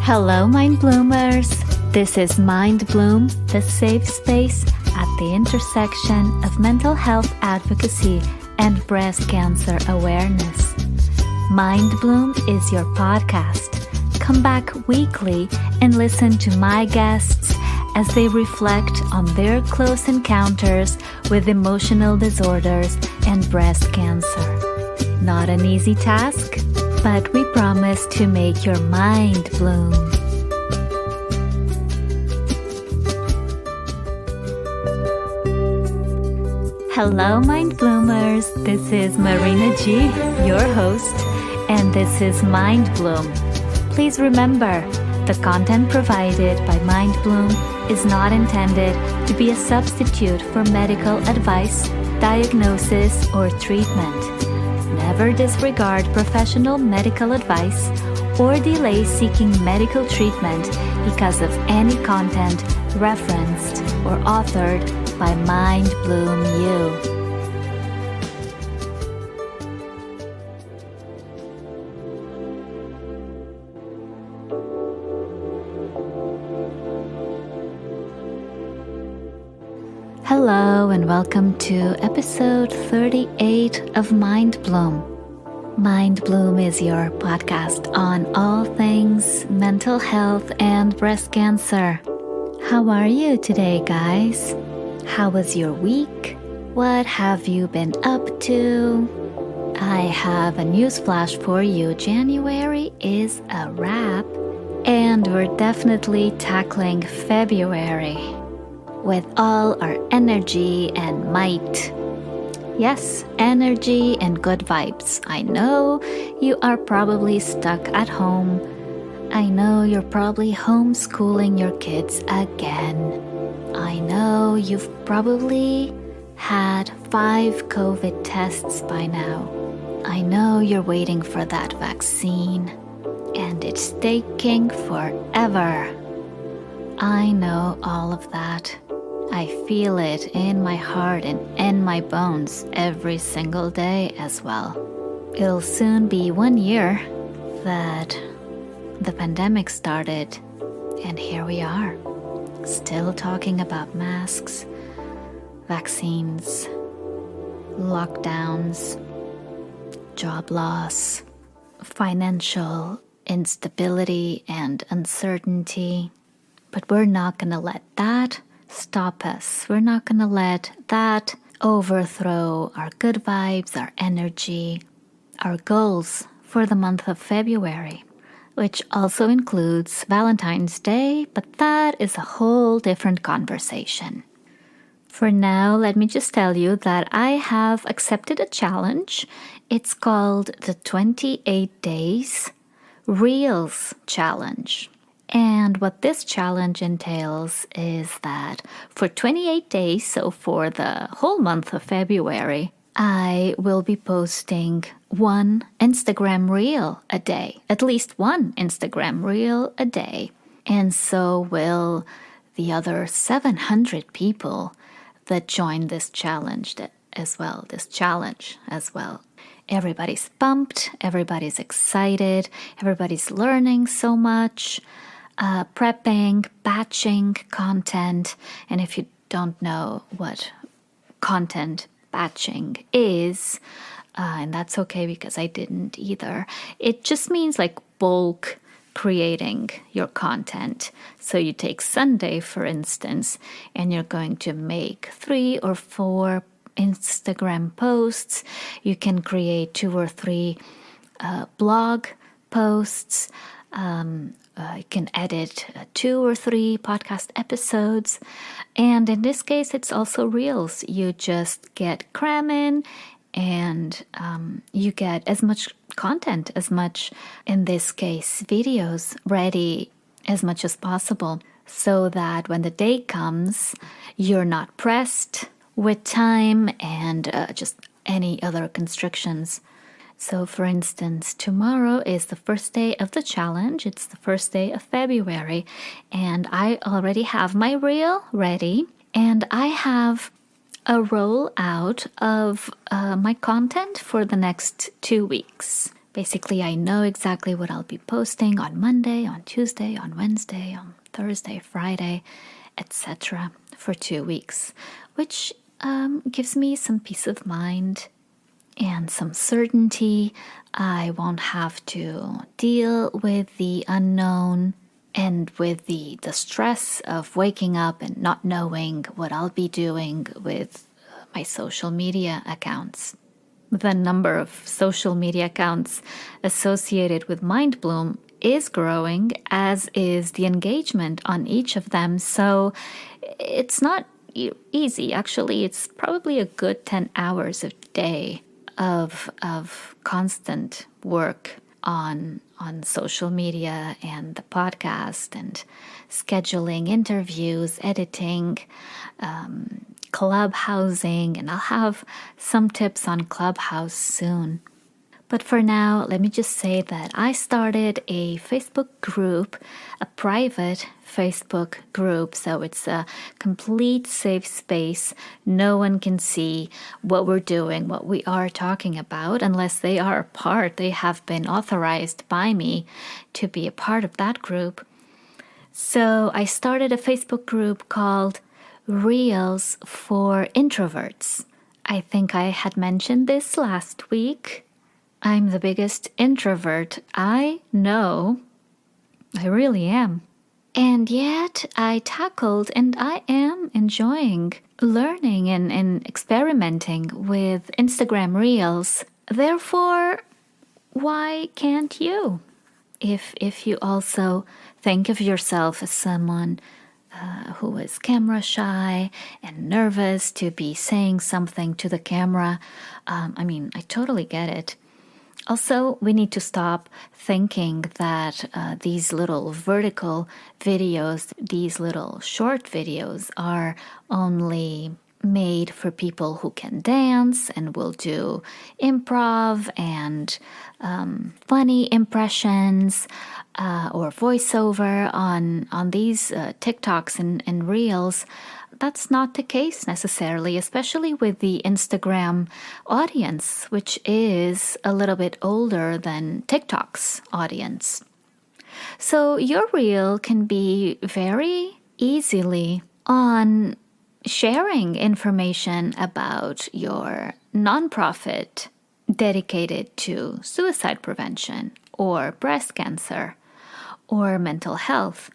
Hello, Mind Bloomers. This is Mind Bloom, the safe space at the intersection of mental health advocacy and breast cancer awareness. Mind Bloom is your podcast. Come back weekly and listen to my guests as they reflect on their close encounters with emotional disorders and breast cancer. Not an easy task, but we promise to make your mind bloom. Hello, Mind Bloomers. This is Marina Gee, your host, and this is Mind Bloom. Please remember, the content provided by Mind Bloom is not intended to be a substitute for medical advice, diagnosis, or treatment. Never disregard professional medical advice or delay seeking medical treatment because of any content referenced or authored by Mind Bloom You. Hello and welcome to episode 38 of Mind Bloom. Mind Bloom is your podcast on all things mental health and breast cancer. How are you today, guys? How was your week? What have you been up to? I have a news flash for you. January is a wrap, and we're definitely tackling February with all our energy and might. Yes, energy and good vibes. I know you are probably stuck at home. I know you're probably homeschooling your kids again. I know you've probably had 5 COVID tests by now. I know you're waiting for that vaccine, and it's taking forever. I know all of that. I feel it in my heart and in my bones every single day as well. It'll soon be 1 year that the pandemic started, and here we are, still talking about masks, vaccines, lockdowns, job loss, financial instability and uncertainty. But we're not going to let that stop us. We're not going to let that overthrow our good vibes, our energy, our goals for the month of February, which also includes Valentine's Day, but that is a whole different conversation. For now, let me just tell you that I have accepted a challenge. It's called the 28 Days Reels Challenge. And what this challenge entails is that for 28 days, so for the whole month of February, I will be posting one Instagram reel a day, at least one Instagram reel a day. And so will the other 700 people that joined this challenge as well. Everybody's pumped, everybody's excited, everybody's learning so much. Prepping, batching content. And if you don't know what content batching is, and that's okay because I didn't either, it just means like bulk creating your content. So you take Sunday, for instance, and you're going to make 3 or 4 Instagram posts. You can create 2 or 3 blog posts. You can edit 2 or 3 podcast episodes. And in this case, it's also reels. You just get cramming and you get as much content, as much, in this case, videos ready as much as possible so that when the day comes, you're not pressed with time and just any other constrictions. So, for instance, tomorrow is the first day of the challenge. It's the first day of February, and I already have my reel ready, and I have a rollout of my content for the next 2 weeks. Basically, I know exactly what I'll be posting on Monday, on Tuesday, on Wednesday, on Thursday, Friday, etc. for 2 weeks, which gives me some peace of mind and some certainty. I won't have to deal with the unknown and with the stress of waking up and not knowing what I'll be doing with my social media accounts. The number of social media accounts associated with Mind Bloom is growing, as is the engagement on each of them. So it's not easy. Actually, it's probably a good 10 hours a day of constant work on social media and the podcast and scheduling interviews, editing, Clubhousing, and I'll have some tips on Clubhouse soon. But for now, let me just say that I started a Facebook group, a private Facebook group, so it's a complete safe space. No one can see what we're doing, what we are talking about, unless they are a part. They have been authorized by me to be a part of that group. So I started a Facebook group called Reels for Introverts. I think I had mentioned this last week. I'm the biggest introvert I know. I really am. And yet I tackled and I am enjoying learning and experimenting with Instagram Reels. Therefore, why can't you? If you also think of yourself as someone who is camera shy and nervous to be saying something to the camera, I totally get it. Also, we need to stop thinking that these little vertical videos, these little short videos are only made for people who can dance and will do improv and funny impressions or voiceover on these TikToks and Reels. That's not the case necessarily, especially with the Instagram audience, which is a little bit older than TikTok's audience. So your reel can be very easily on sharing information about your nonprofit dedicated to suicide prevention or breast cancer or mental health,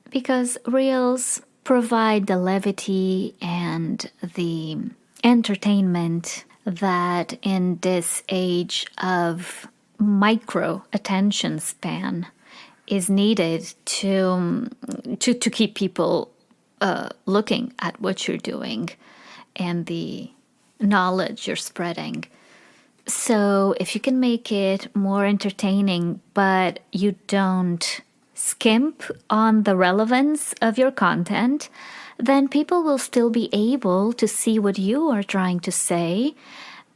because reels provide the levity and the entertainment that in this age of micro attention span is needed to keep people looking at what you're doing and the knowledge you're spreading. So if you can make it more entertaining, but you don't skimp on the relevance of your content, then people will still be able to see what you are trying to say.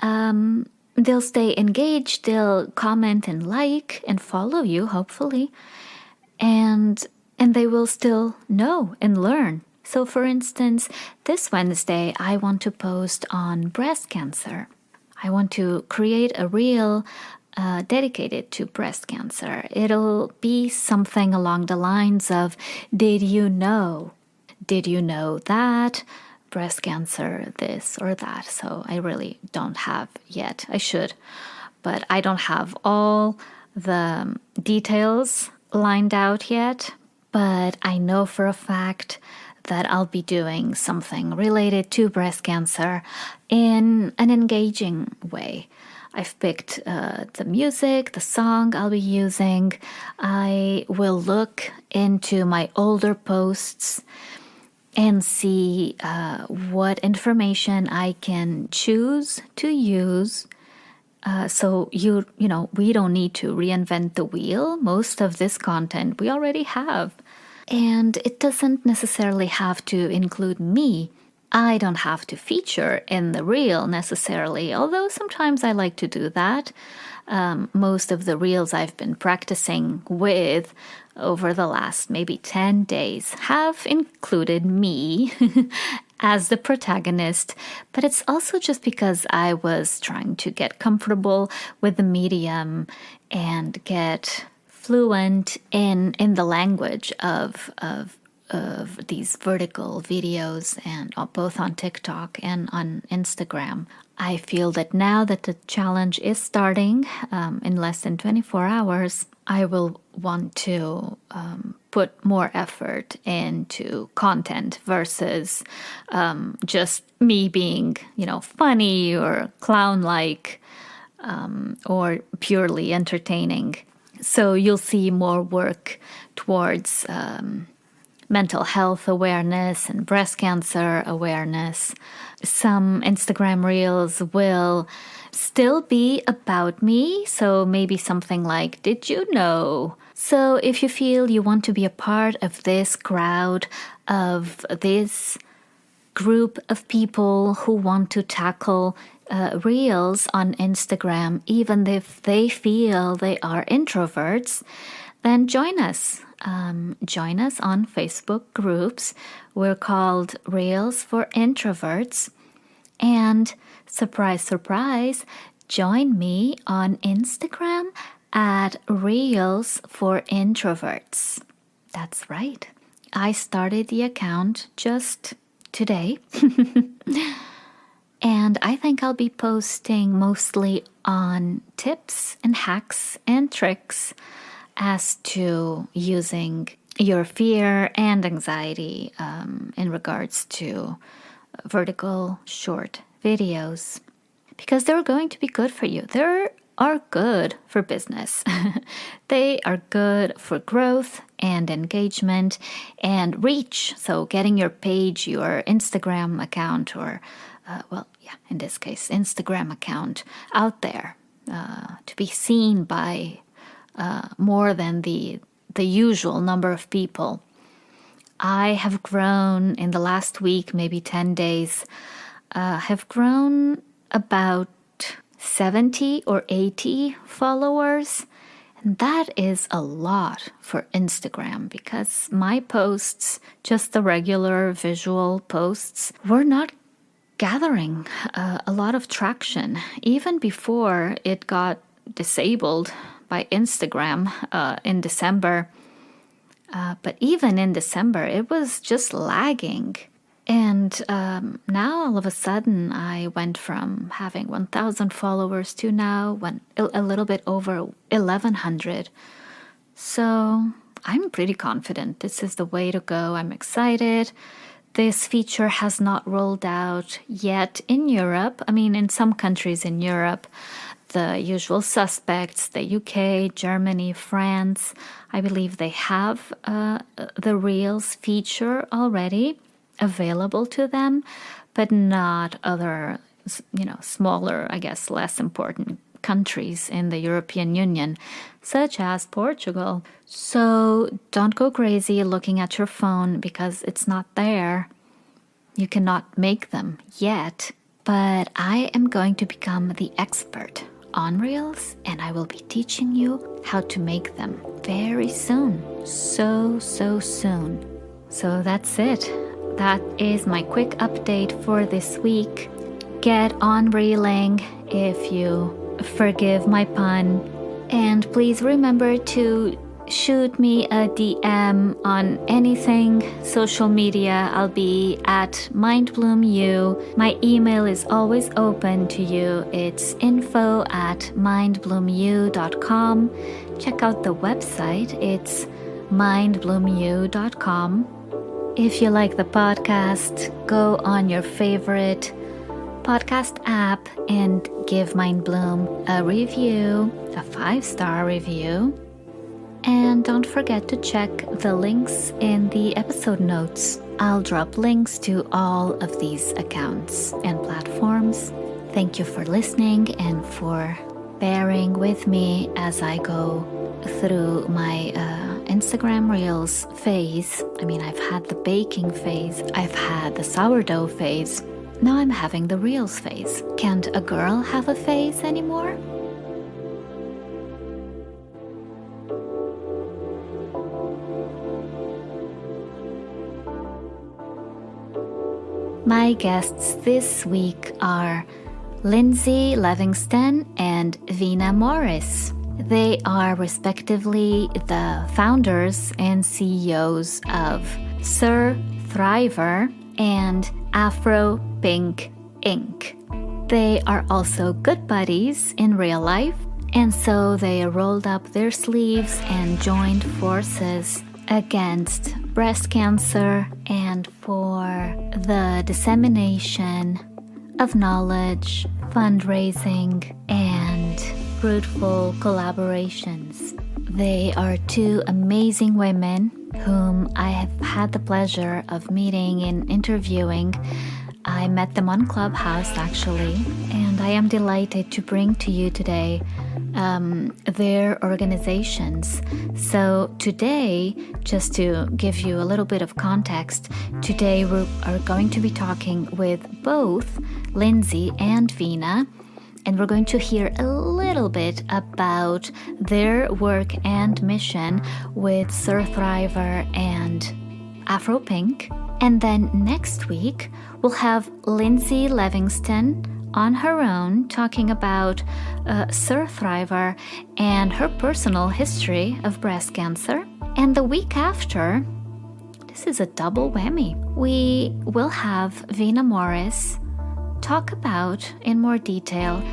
They'll stay engaged, they'll comment and like and follow you, hopefully. And they will still know and learn. So for instance, this Wednesday, I want to post on breast cancer. I want to create a reel dedicated to breast cancer. It'll be something along the lines of, did you know? Did you know that? Breast cancer, this or that. So I really don't have yet. I should, but I don't have all the details lined out yet. But I know for a fact that I'll be doing something related to breast cancer in an engaging way. I've picked the music, the song I'll be using. I will look into my older posts and see what information I can choose to use. So we don't need to reinvent the wheel. Most of this content we already have. And it doesn't necessarily have to include me. I don't have to feature in the reel necessarily, although sometimes I like to do that. Most of the reels I've been practicing with over the last maybe 10 days have included me as the protagonist, but it's also just because I was trying to get comfortable with the medium and get fluent in the language of these vertical videos, and both on TikTok and on Instagram. I feel that now that the challenge is starting in less than 24 hours, I will want to put more effort into content versus just me being, funny or clown-like or purely entertaining. So you'll see more work towards mental health awareness and breast cancer awareness. Some Instagram reels will still be about me, so maybe something like, did you know? So if you feel you want to be a part of this crowd, of this group of people who want to tackle reels on Instagram, even if they feel they are introverts, then join us. Join us on Facebook groups. We're called Reels for Introverts. And surprise, surprise, join me on Instagram at Reels for Introverts. That's right. I started the account just today. And I think I'll be posting mostly on tips and hacks and tricks as to using your fear and anxiety in regards to vertical short videos, because they're going to be good for you. They are good for business. They are good for growth and engagement and reach. So getting your page, your Instagram account, or in this case, Instagram account out there to be seen by more than the usual number of people. I have grown in the last week, maybe 10 days, have grown about 70 or 80 followers. And that is a lot for Instagram, because my posts, just the regular visual posts, were not gathering a lot of traction, even before it got disabled by Instagram in December. But even in December, it was just lagging. And now all of a sudden, I went from having 1,000 followers to now a little bit over 1,100. So I'm pretty confident this is the way to go. I'm excited. This feature has not rolled out yet in Europe. I mean, in some countries in Europe, the usual suspects, the UK, Germany, France, I believe they have the Reels feature already available to them, but not other, smaller, I guess, less important countries in the European Union, such as Portugal. So don't go crazy looking at your phone because it's not there. You cannot make them yet, but I am going to become the expert on Reels, and I will be teaching you how to make them very soon. So soon. So that's it. That is my quick update for this week. Get on reeling, if you forgive my pun. And please remember to shoot me a DM on anything social media. I'll be at mindbloomu. My email is always open to you. It's info@mindbloomu.com. Check out the website. It's mindbloomu.com. If you like the podcast, go on your favorite podcast app and give Mind Bloom a review, a 5-star review. And don't forget to check the links in the episode notes. I'll drop links to all of these accounts and platforms. Thank you for listening and for bearing with me as I go through my Instagram Reels phase. I mean, I've had the baking phase, I've had the sourdough phase. Now I'm having the Reels phase. Can't a girl have a phase anymore? My guests this week are Lindsay Levingston and Vina Morris. They are respectively the founders and CEOs of SurviveHer and AfroPink Inc. They are also good buddies in real life, and so they rolled up their sleeves and joined forces against breast cancer and for the dissemination of knowledge, fundraising, and fruitful collaborations. They are two amazing women whom I have had the pleasure of meeting and interviewing. I met them on Clubhouse, actually, and I am delighted to bring to you today their organizations. So today, just to give you a little bit of context, today we are going to be talking with both Lindsay and Vina, and we're going to hear a little bit about their work and mission with SurviveHer and AfroPink. And then next week, we'll have Lindsay Levingston on her own talking about SurviveHer and her personal history of breast cancer. And the week after, this is a double whammy. We will have Vina Morris talk about in more detail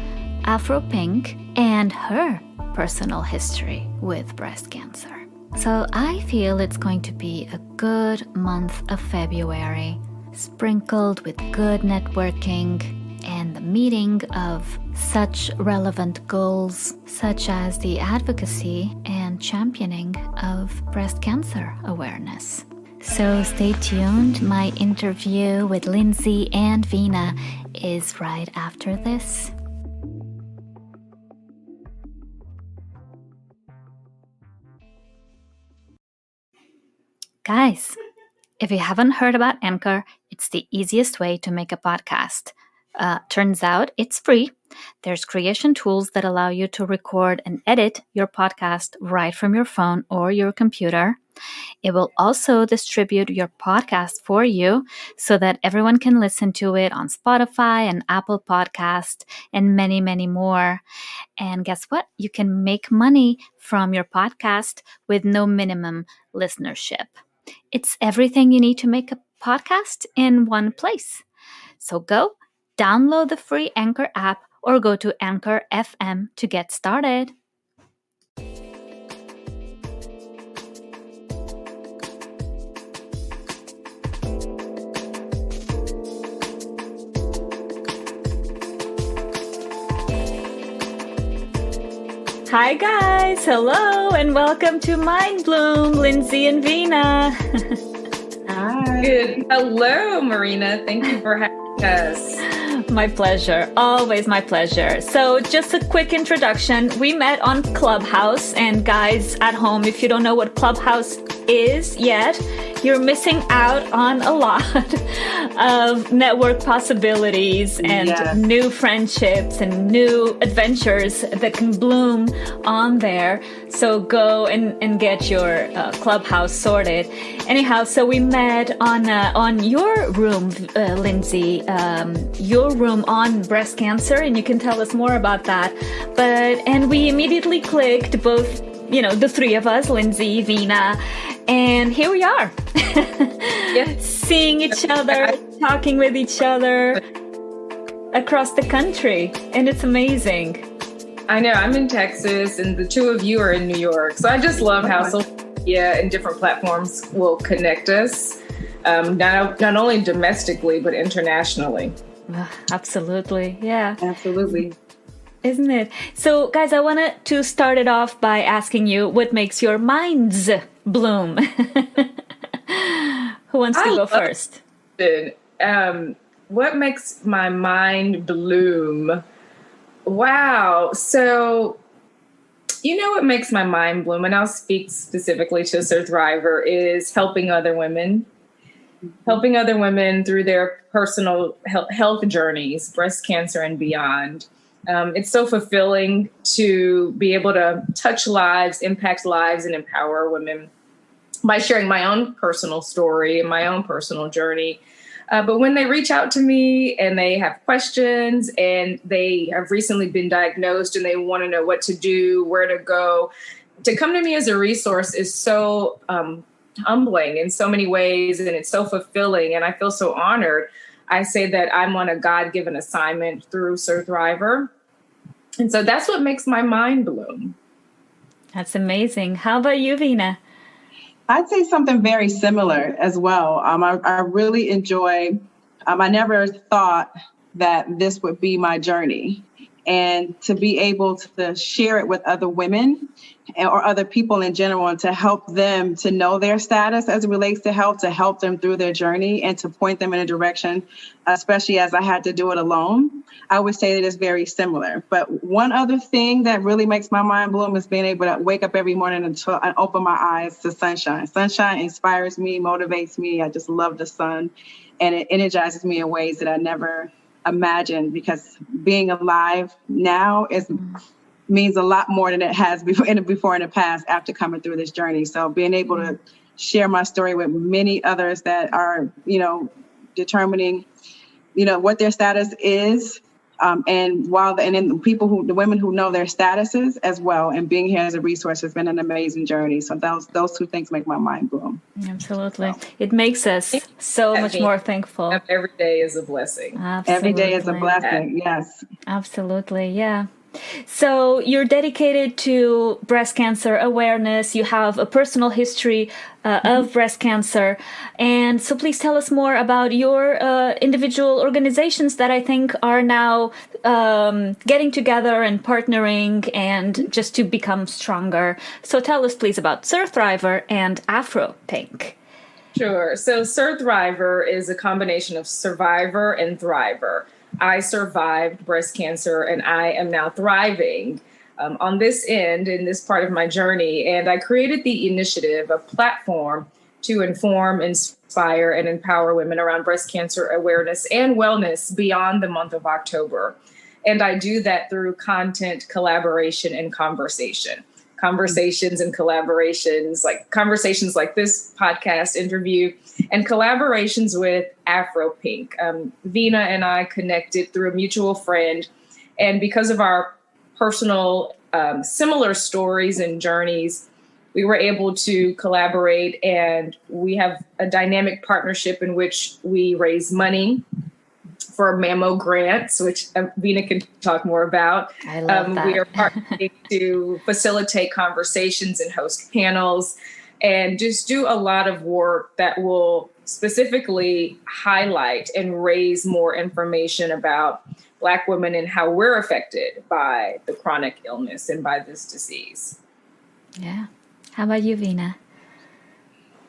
AfroPink and her personal history with breast cancer. So I feel it's going to be a good month of February, sprinkled with good networking and the meeting of such relevant goals, such as the advocacy and championing of breast cancer awareness. So stay tuned. My interview with Lindsay and Vina is right after this. Guys, if you haven't heard about Anchor, it's the easiest way to make a podcast. Turns out it's free. There's creation tools that allow you to record and edit your podcast right from your phone or your computer. It will also distribute your podcast for you so that everyone can listen to it on Spotify and Apple Podcast and many, many more. And guess what? You can make money from your podcast with no minimum listenership. It's everything you need to make a podcast in one place. So go download the free Anchor app or go to Anchor FM to get started. Hi guys, hello and welcome to Mind Bloom, Lindsay and Vina. Hi. Good. Hello, Marina. Thank you for having us. My pleasure. Always my pleasure. So just a quick introduction. We met on Clubhouse, and guys at home, if you don't know what Clubhouse is yet, you're missing out on a lot of network possibilities and new friendships and new adventures that can bloom on there. So go and get your Clubhouse sorted. Anyhow, so we met on your room, Lindsay, your room on breast cancer, and you can tell us more about that. And we immediately clicked, both, the three of us, Lindsay, Vina, and here we are. Seeing each other, talking with each other across the country, and it's amazing. I know, I'm in Texas and the two of you are in New York, so I just love how social media and different platforms will connect us, not only domestically but internationally. Absolutely. Yeah, absolutely. Isn't it? So guys, I wanted to start it off by asking you, what makes your minds bloom? Who wants to go first? What makes my mind bloom? Wow. So You know what makes my mind bloom, and I'll speak specifically to SurviveHer, is helping other women through their personal health journeys, breast cancer and beyond. It's so fulfilling to be able to touch lives, impact lives, and empower women by sharing my own personal story and my own personal journey. But when they reach out to me and they have questions and they have recently been diagnosed and they want to know what to do, where to go, to come to me as a resource is so humbling in so many ways, and it's so fulfilling, and I feel so honored. I say that I'm on a God-given assignment through SurviveHer, and so that's what makes my mind bloom. That's amazing. How about you, Vina? I'd say something very similar as well. I really enjoy, I never thought that this would be my journey. And to be able to share it with other women or other people in general, and to help them to know their status as it relates to help them through their journey and to point them in a direction, especially as I had to do it alone, I would say that it's very similar. But one other thing that really makes my mind bloom is being able to wake up every morning and open my eyes to sunshine. Sunshine inspires me, motivates me. I just love the sun, and it energizes me in ways that I never imagined, because being alive now means a lot more than it has before in the past after coming through this journey. So being able to share my story with many others that are, determining, what their status is, and then the women who know their statuses as well, and being here as a resource has been an amazing journey. So those two things make my mind bloom. Absolutely. It makes us so much more thankful. Every day is a blessing. Absolutely. Every day is a blessing. Yes. Absolutely. Yeah. So you're dedicated to breast cancer awareness. You have a personal history of breast cancer. And so please tell us more about your individual organizations that I think are now getting together and partnering and just to become stronger. So tell us, please, about SurviveHer and AfroPink. Sure. So SurviveHer is a combination of survivor and thriver. I survived breast cancer and I am now thriving on this end, in this part of my journey. And I created the initiative, a platform to inform, inspire, and empower women around breast cancer awareness and wellness beyond the month of October. And I do that through content, collaboration, and conversations and collaborations, like conversations like this podcast interview, and collaborations with AfroPink. Vina and I connected through a mutual friend, and because of our personal similar stories and journeys, we were able to collaborate, and we have a dynamic partnership in which we raise money for mammo grants, which Vina can talk more about. I love that. We are partnering to facilitate conversations and host panels, and just do a lot of work that will specifically highlight and raise more information about Black women and how we're affected by the chronic illness and by this disease. Yeah. How about you, Vina?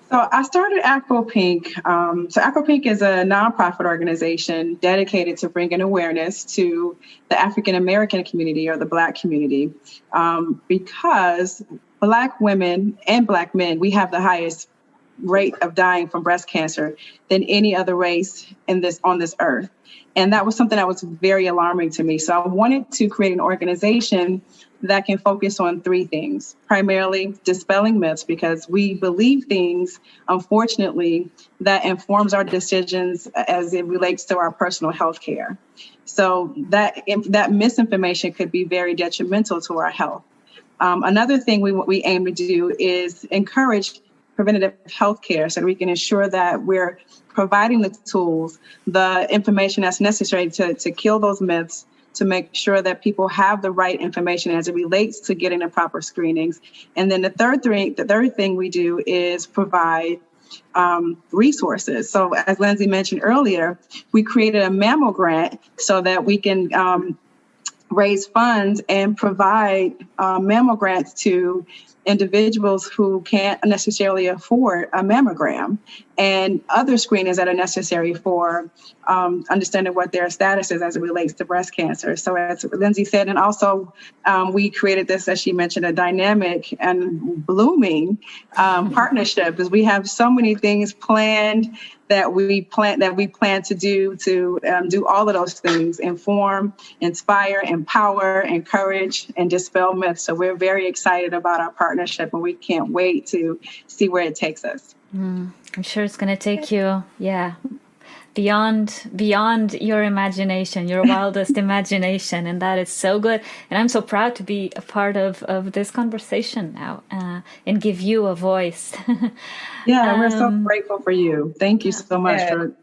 So I started AfroPink. So AfroPink is a nonprofit organization dedicated to bringing awareness to the African American community, or the Black community, because Black women and Black men, we have the highest rate of dying from breast cancer than any other race on this earth. And that was something that was very alarming to me. So I wanted to create an organization that can focus on three things, primarily dispelling myths, because we believe things, unfortunately, that informs our decisions as it relates to our personal health care. So that misinformation could be very detrimental to our health. Another thing we aim to do is encourage preventative health care so that we can ensure that we're providing the tools, the information that's necessary to kill those myths, to make sure that people have the right information as it relates to getting the proper screenings. And then the third thing we do is provide resources. So as Lindsay mentioned earlier, we created a mammo grant so that we can raise funds and provide mammo grants to individuals who can't necessarily afford a mammogram and other screenings that are necessary for understanding what their status is as it relates to breast cancer. So as Lindsay said, and also we created this, as she mentioned, a dynamic and blooming partnership, as we have so many things planned that we plan to do all of those things: inform, inspire, empower, encourage, and dispel myths. So we're very excited about our partnership, and we can't wait to see where it takes us. I'm sure it's going to take you, beyond your imagination, your wildest imagination, and that is so good. And I'm so proud to be a part of this conversation now and give you a voice. Yeah, we're so grateful for you. Thank you so much for.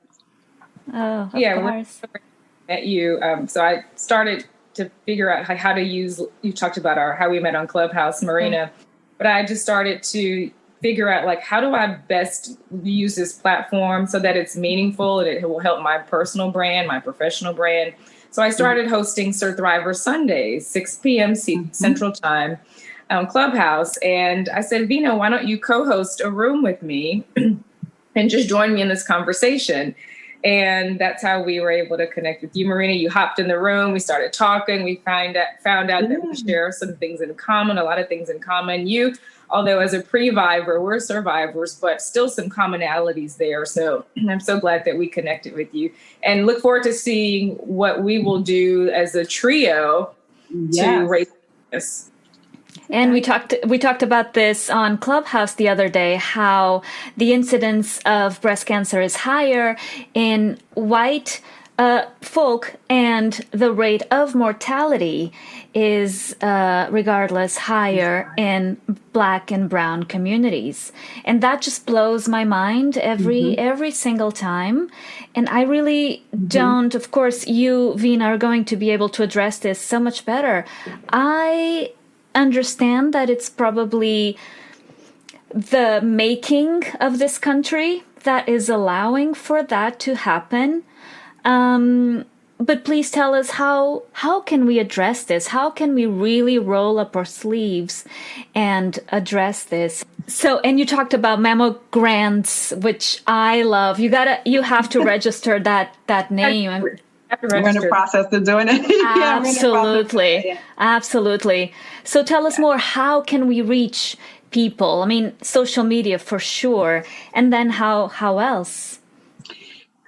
Oh, of course. Met you. So I started to figure out how to use. You talked about how we met on Clubhouse, Marina, but I just started to figure out how do I best use this platform so that it's meaningful and it will help my personal brand, my professional brand. So I started hosting SurviveHer Sundays, 6 p.m. Central Time on Clubhouse. And I said, Vina, why don't you co-host a room with me and just join me in this conversation? And that's how we were able to connect with you, Marina. You hopped in the room. We started talking. We found out that we share some things in common, a lot of things in common. You, although as a pre-viver, we're survivors, but still some commonalities there. So I'm so glad that we connected with you and look forward to seeing what we will do as a trio to raise this. And we talked about this on Clubhouse the other day, how the incidence of breast cancer is higher in white folk, and the rate of mortality is regardless higher in Black and brown communities. And that just blows my mind every single time. And I really don't, of course, you, Vina, are going to be able to address this so much better. I understand that it's probably the making of this country that is allowing for that to happen. But please tell us how can we address this? How can we really roll up our sleeves and address this? So, and you talked about mammograms, which I love. You have to register that name. We're in the process of doing it. Absolutely. So tell us more. How can we reach people? I mean, social media for sure. And then how else?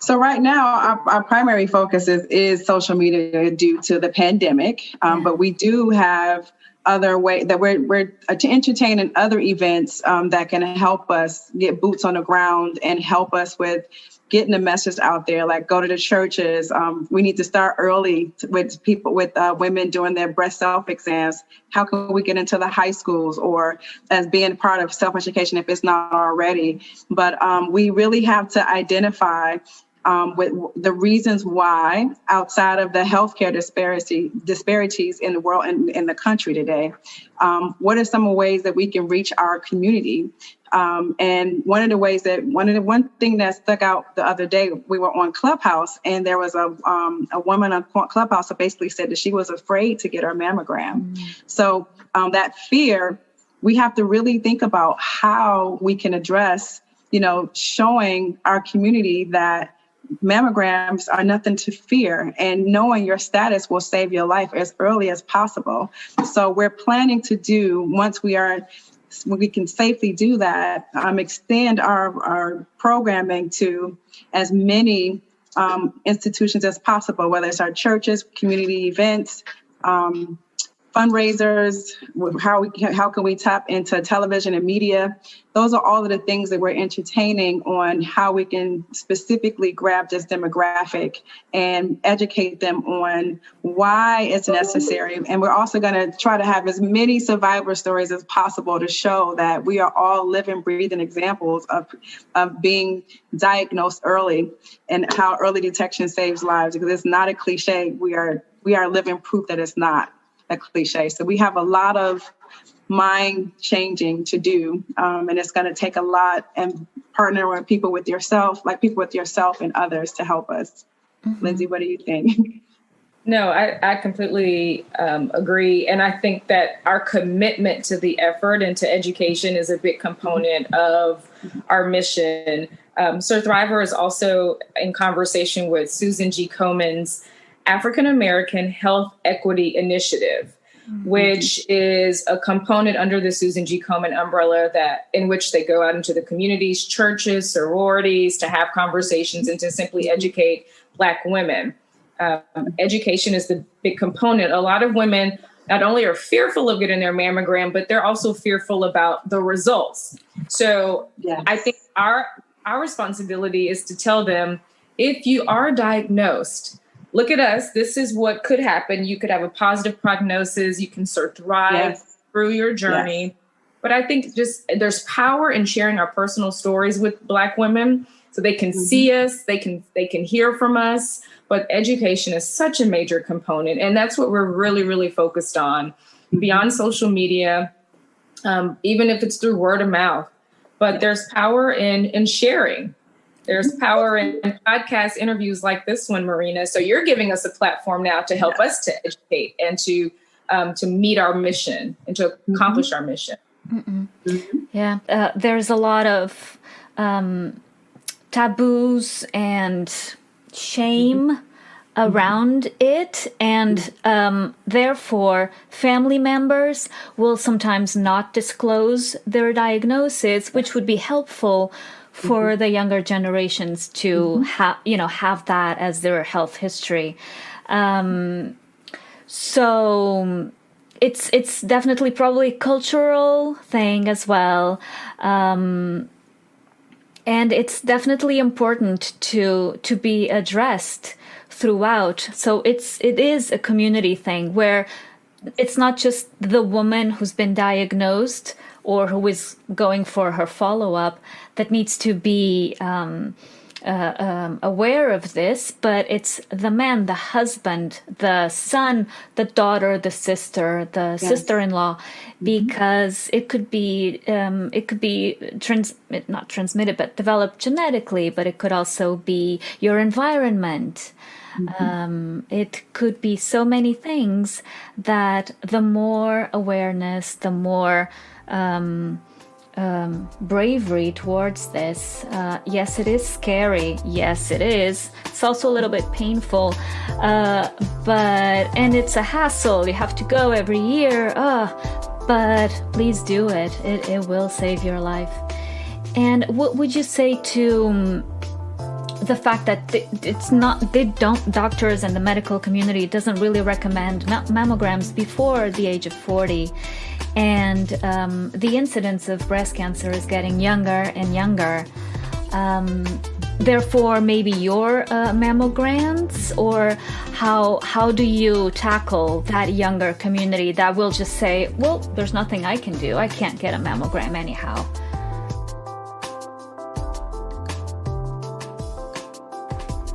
So right now, our primary focus is social media due to the pandemic. But we do have other ways that we're entertaining other events that can help us get boots on the ground and help us with getting the message out there, like go to the churches. We need to start early with people, with women doing their breast self-exams. How can we get into the high schools or as being part of self-education if it's not already? But we really have to identify with the reasons why, outside of the healthcare disparities in the world and in the country today, what are some ways that we can reach our community? And one thing that stuck out the other day, we were on Clubhouse and there was a woman on Clubhouse that basically said that she was afraid to get her mammogram. So that fear, we have to really think about how we can address, showing our community that mammograms are nothing to fear, and knowing your status will save your life as early as possible. So we're planning to do, once we can safely do that, extend our programming to as many institutions as possible, whether it's our churches, community events, fundraisers, how can we tap into television and media? Those are all of the things that we're entertaining on how we can specifically grab this demographic and educate them on why it's necessary. And we're also going to try to have as many survivor stories as possible to show that we are all living, breathing examples of being diagnosed early and how early detection saves lives, because it's not a cliche. We are living proof that it's not a cliche. So we have a lot of mind changing to do. And it's going to take a lot, and partner with people with yourself and others to help us. Lindsay, what do you think? No, I completely agree. And I think that our commitment to the effort and to education is a big component of our mission. SurviveHer is also in conversation with Susan G. Komen's African American Health Equity Initiative, which is a component under the Susan G. Komen umbrella in which they go out into the communities, churches, sororities to have conversations and to simply educate Black women. Education is the big component. A lot of women not only are fearful of getting their mammogram, but they're also fearful about the results. So I think our responsibility is to tell them, if you are diagnosed, look at us. This is what could happen. You could have a positive prognosis. You can thrive through your journey. Yes. But I think there's power in sharing our personal stories with Black women so they can see us, they can hear from us. But education is such a major component. And that's what we're really, really focused on beyond social media, even if it's through word of mouth. But there's power in sharing. There's power in podcast interviews like this one, Marina. So you're giving us a platform now to help us to educate and to meet our mission and to accomplish our mission. Yeah, there's a lot of taboos and shame around it, and therefore family members will sometimes not disclose their diagnosis, which would be helpful for the younger generations to have that as their health history. So it's definitely probably a cultural thing as well. And it's definitely important to be addressed throughout. So it is a community thing where it's not just the woman who's been diagnosed or who is going for her follow-up that needs to be aware of this, but it's the man, the husband, the son, the daughter, the sister, the sister-in-law, because it could be not transmitted, but developed genetically, but it could also be your environment. It could be so many things that the more awareness, the more bravery towards this. Yes, it is scary. Yes, it is. It's also a little bit painful, and it's a hassle. You have to go every year. But please do it. It will save your life. And what would you say to the fact that doctors and the medical community doesn't really recommend mammograms before the age of 40, and the incidence of breast cancer is getting younger and younger. Therefore, maybe your mammograms, or how do you tackle that younger community that will just say, well, there's nothing I can do. I can't get a mammogram anyhow.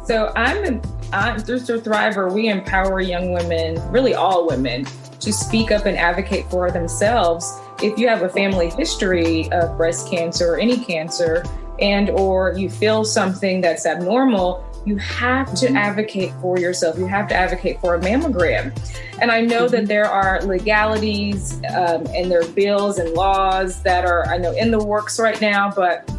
So through SurviveHer, we empower young women, really all women, to speak up and advocate for themselves. If you have a family history of breast cancer or any cancer, and or you feel something that's abnormal, you have to advocate for yourself. You have to advocate for a mammogram. And I know that there are legalities and there are bills and laws that are, I know, in the works right now. But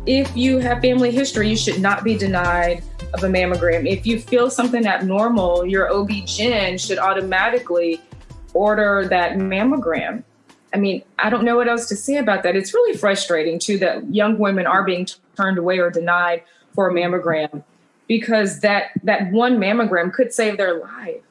if you have family history, you should not be denied of a mammogram. If you feel something abnormal, your OB-GYN should automatically order that mammogram. I mean, I don't know what else to say about that. It's really frustrating too that young women are being turned away or denied for a mammogram, because that one mammogram could save their life.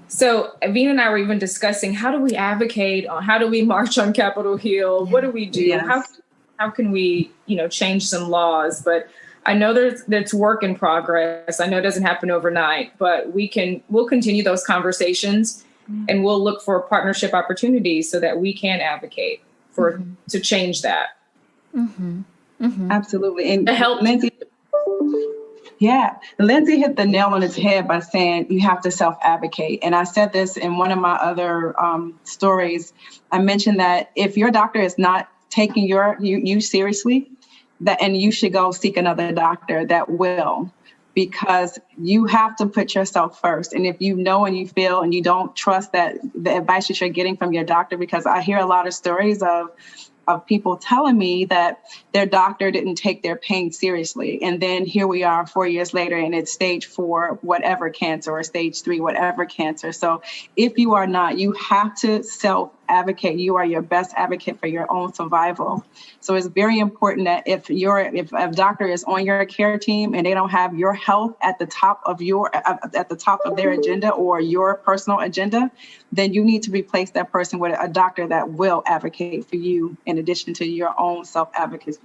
So Vina and I were even discussing, how do we advocate on, how do we march on Capitol Hill? What do we do? Yes. How can we, change some laws? But I know there's work in progress. I know it doesn't happen overnight, but we'll continue those conversations, and we'll look for partnership opportunities so that we can advocate to change that. Absolutely. And to help Lindsay hit the nail on its head by saying you have to self-advocate. And I said this in one of my other stories. I mentioned that if your doctor is not taking you seriously, and you should go seek another doctor that will. because you have to put yourself first. And if you know and you feel and you don't trust that the advice that you're getting from your doctor, because I hear a lot of stories of people telling me that their doctor didn't take their pain seriously. And then here we are 4 years later, and it's stage 4, whatever cancer, or stage 3, whatever cancer. So if you are not, you have to self-advocate. You are your best advocate for your own survival. So it's very important that if a doctor is on your care team and they don't have your health at the top of their agenda or your personal agenda, then you need to replace that person with a doctor that will advocate for you in addition to your own self-advocacy.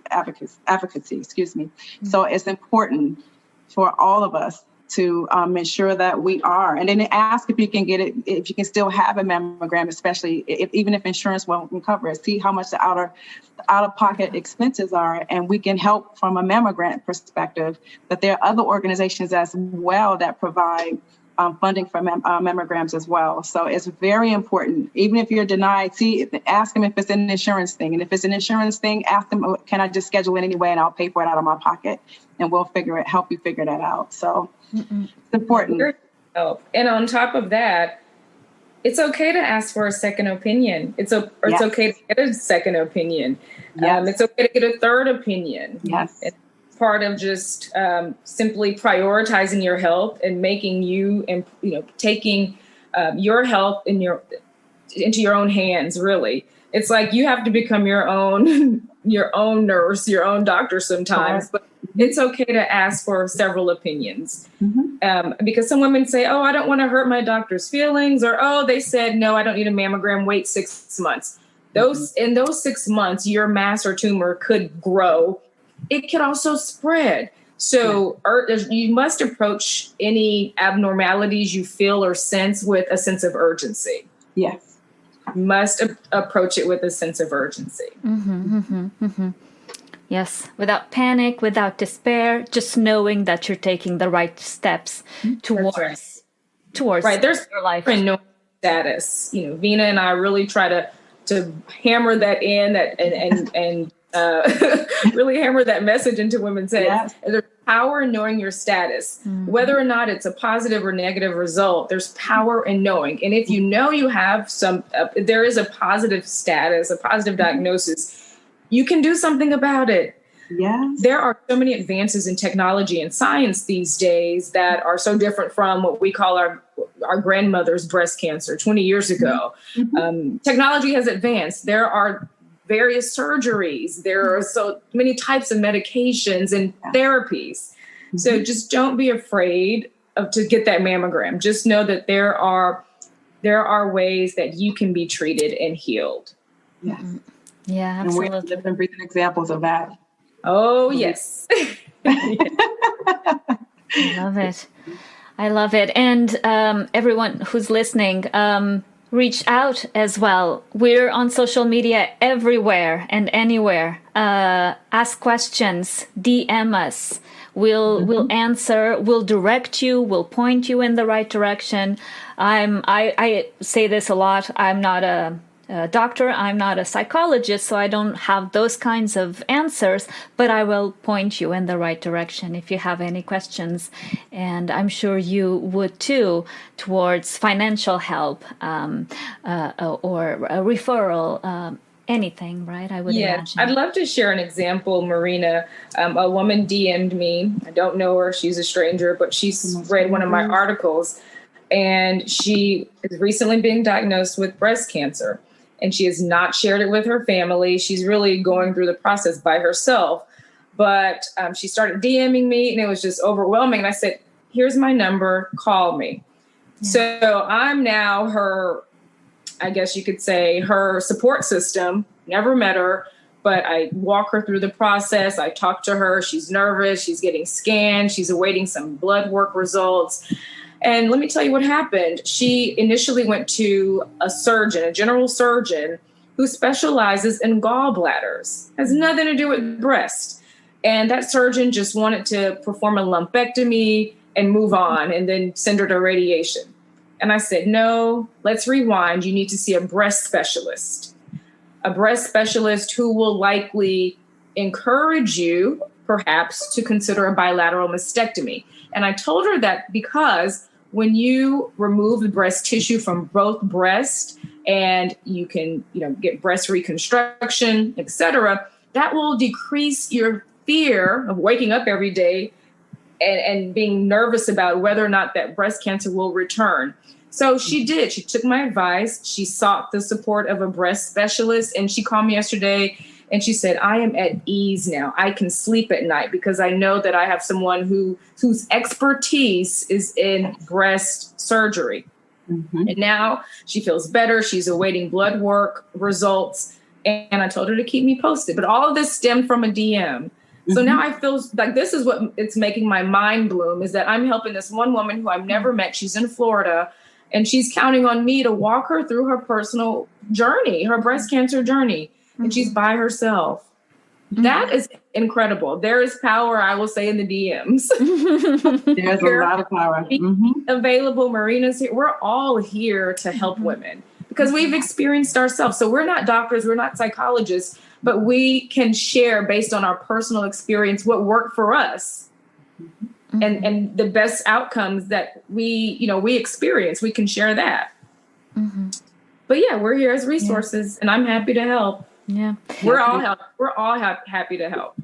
So it's important for all of us to ensure that we are, and then ask if you can get it, if you can still have a mammogram, especially even if insurance won't cover it. See how much the out-of-pocket expenses are, and we can help from a mammogram perspective. But there are other organizations as well that provide funding for mammograms as well. So it's very important. Even if you're denied, ask them if it's an insurance thing. And if it's an insurance thing, ask them, can I just schedule it anyway and I'll pay for it out of my pocket? And we'll help you figure that out. So it's important. And on top of that, it's okay to ask for a second opinion. It's okay to get a second opinion. Yes. It's okay to get a third opinion. Yes. It's part of just simply prioritizing your health and making you, and taking your health into your own hands. Really, it's like you have to become your own nurse, your own doctor sometimes. But it's okay to ask for several opinions, because some women say, "Oh, I don't want to hurt my doctor's feelings," or "Oh, they said no, I don't need a mammogram. Wait 6 months." In those 6 months, your mass or tumor could grow. It can also spread. So you must approach any abnormalities you feel or sense with a sense of urgency. Yes. You must approach it with a sense of urgency. Yes, without panic, without despair, just knowing that you're taking the right steps towards There's your life. No status. Vina and I really try to hammer that in and really hammer that message into women's heads. Yes. There's power in knowing your status, whether or not it's a positive or negative result. There's power in knowing, and if you know you have there is a positive status, a positive diagnosis, you can do something about it. Yes. There are so many advances in technology and science these days that are so different from what we call our grandmother's breast cancer 20 years ago. Technology has advanced. There are various surgeries. There are so many types of medications and therapies. So just don't be afraid to get that mammogram. Just know that there are ways that you can be treated and healed. Yes. Yeah, absolutely. absolutely. And we're living, breathing examples of that. Oh, yes. I love it. And everyone who's listening, reach out as well. We're on social media everywhere and anywhere. Ask questions, DM us. We'll answer, we'll direct you, we'll point you in the right direction. I say this a lot. I'm not a doctor, I'm not a psychologist, so I don't have those kinds of answers, but I will point you in the right direction if you have any questions. And I'm sure you would too, towards financial help or a referral, anything, right? I would imagine. I'd love to share an example, Marina. A woman DM'd me. I don't know her. She's a stranger, but she's read one of my articles, and she is recently being diagnosed with breast cancer. And she has not shared it with her family. She's really going through the process by herself. But she started DMing me, and it was just overwhelming. And I said, here's my number. Call me. Yeah. So I'm now her, I guess you could say, her support system. Never met her, but I walk her through the process. I talk to her. She's nervous. She's getting scanned. She's awaiting some blood work results. And let me tell you what happened. She initially went to a surgeon, a general surgeon, who specializes in gallbladders. Has nothing to do with breast. And that surgeon just wanted to perform a lumpectomy and move on and then send her to radiation. And I said, no, let's rewind. You need to see a breast specialist who will likely encourage you, perhaps to consider a bilateral mastectomy. And I told her that because when you remove the breast tissue from both breasts and you can, get breast reconstruction, et cetera, that will decrease your fear of waking up every day and being nervous about whether or not that breast cancer will return. So she did. She took my advice. She sought the support of a breast specialist, and she called me yesterday and she said, I am at ease now. I can sleep at night because I know that I have someone whose expertise is in breast surgery. Mm-hmm. And now she feels better. She's awaiting blood work results. And I told her to keep me posted. But all of this stemmed from a DM. So now I feel like this is what it's making my mind bloom, is that I'm helping this one woman who I've never met. She's in Florida, and she's counting on me to walk her through her personal journey, her breast cancer journey. And she's by herself. That is incredible. There is power, I will say, in the DMs. There's a lot of power. Available. Marina's here. We're all here to help women because we've experienced ourselves. So we're not doctors, we're not psychologists, but we can share based on our personal experience what worked for us and the best outcomes that we experience. We can share that. But yeah, we're here as resources, and I'm happy to help. Yeah, we're all happy to help.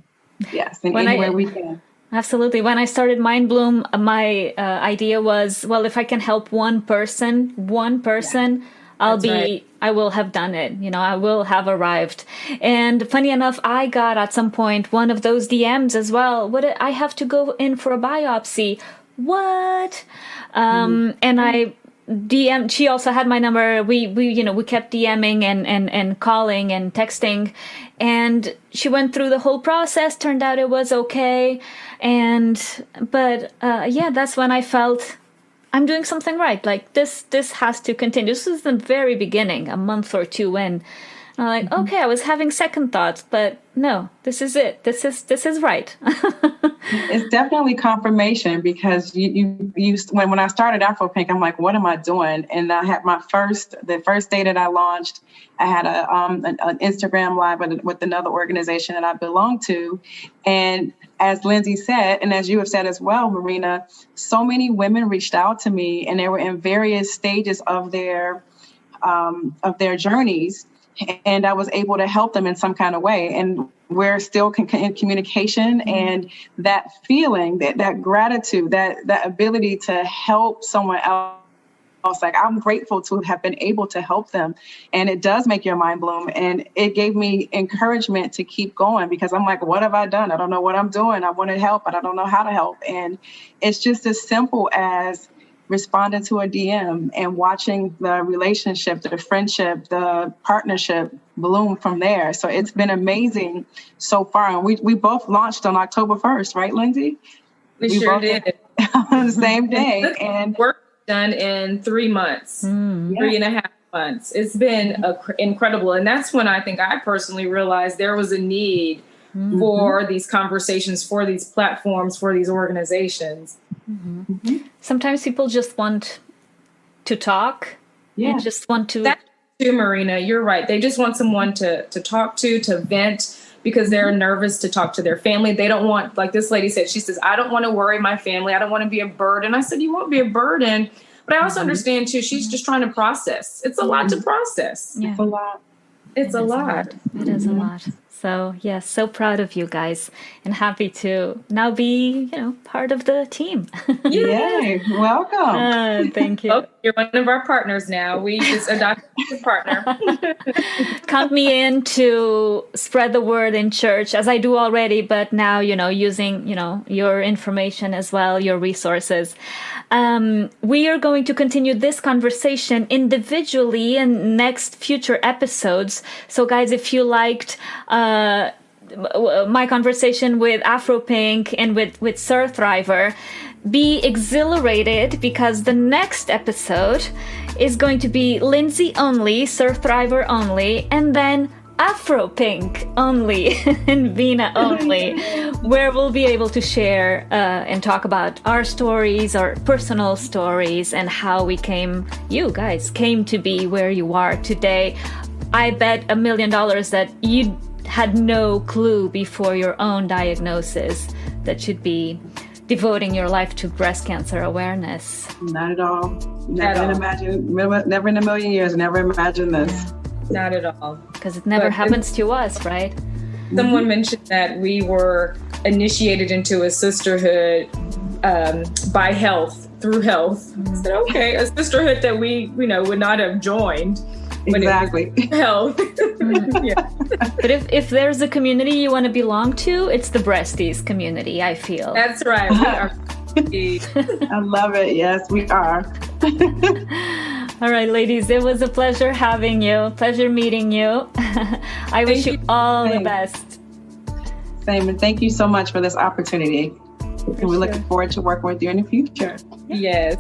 Yes, in any way we can. Absolutely. When I started Mind Bloom, my idea was, well, if I can help one person, I will have done it. I will have arrived. And funny enough, I got at some point one of those DMs as well. I have to go in for a biopsy. What? And I DM. She also had my number. We kept DMing and calling and texting, and she went through the whole process. Turned out it was okay. But that's when I felt I'm doing something right. Like this has to continue. This is the very beginning, a month or two in. I'm like, okay, I was having second thoughts, but no, this is it. This is right. It's definitely confirmation because when I started AfroPink, I'm like, what am I doing? And I had the first day that I launched, I had an Instagram live with another organization that I belong to. And as Lindsay said, and as you have said as well, Marina, so many women reached out to me, and they were in various stages of their journeys. And I was able to help them in some kind of way. And we're still in communication, and that feeling, that gratitude, that ability to help someone else, like I'm grateful to have been able to help them. And it does make your mind bloom. And it gave me encouragement to keep going because I'm like, what have I done? I don't know what I'm doing. I want to help, but I don't know how to help. And it's just as simple as responding to a DM and watching the relationship, the friendship, the partnership bloom from there. So it's been amazing so far. And we both launched on October 1st, right, Lindsay? We sure did. On the same day. And work done in 3 months, 3.5 months. It's been incredible. And that's when I think I personally realized there was a need for these conversations, for these platforms, for these organizations. Sometimes people just want to talk and just want to... That's true, Marina. You're right. They just want someone to talk to vent, because they're nervous to talk to their family. They don't want, like this lady said, she says, I don't want to worry my family. I don't want to be a burden. I said, you won't be a burden. But I also understand, too, she's just trying to process. It's a lot to process. Yeah. It's a lot. It's a lot. It is a lot. So, yes, so proud of you guys and happy to now be, part of the team. Yay, welcome. Thank you. Oh, you're one of our partners now. We just adopted a partner. Count me in to spread the word in church, as I do already, but now, using, your information as well, your resources. We are going to continue this conversation individually in future episodes. So guys, if you liked my conversation with AfroPink and with SurviveHer, be exhilarated because the next episode is going to be Lindsay only, SurviveHer only, and then AfroPink only and Vina only, where we'll be able to share and talk about our stories, our personal stories, and how you guys came to be where you are today. I bet $1 million that had no clue before your own diagnosis that you'd be devoting your life to breast cancer awareness. Not at all. Never in a million years, never imagined this. Not at all. Because it never happens to us, right? Someone mentioned that we were initiated into a sisterhood by health, through health. I said, okay, a sisterhood that we would not have joined. Exactly. Health. Yeah. But if there's a community you want to belong to, it's the breasties community, I feel. That's right. We are. I love it. Yes, we are. All right, ladies, it was a pleasure having you. Pleasure meeting you. I wish you all the best. Same, and thank you so much for this opportunity. And we're looking forward to working with you in the future. Yes.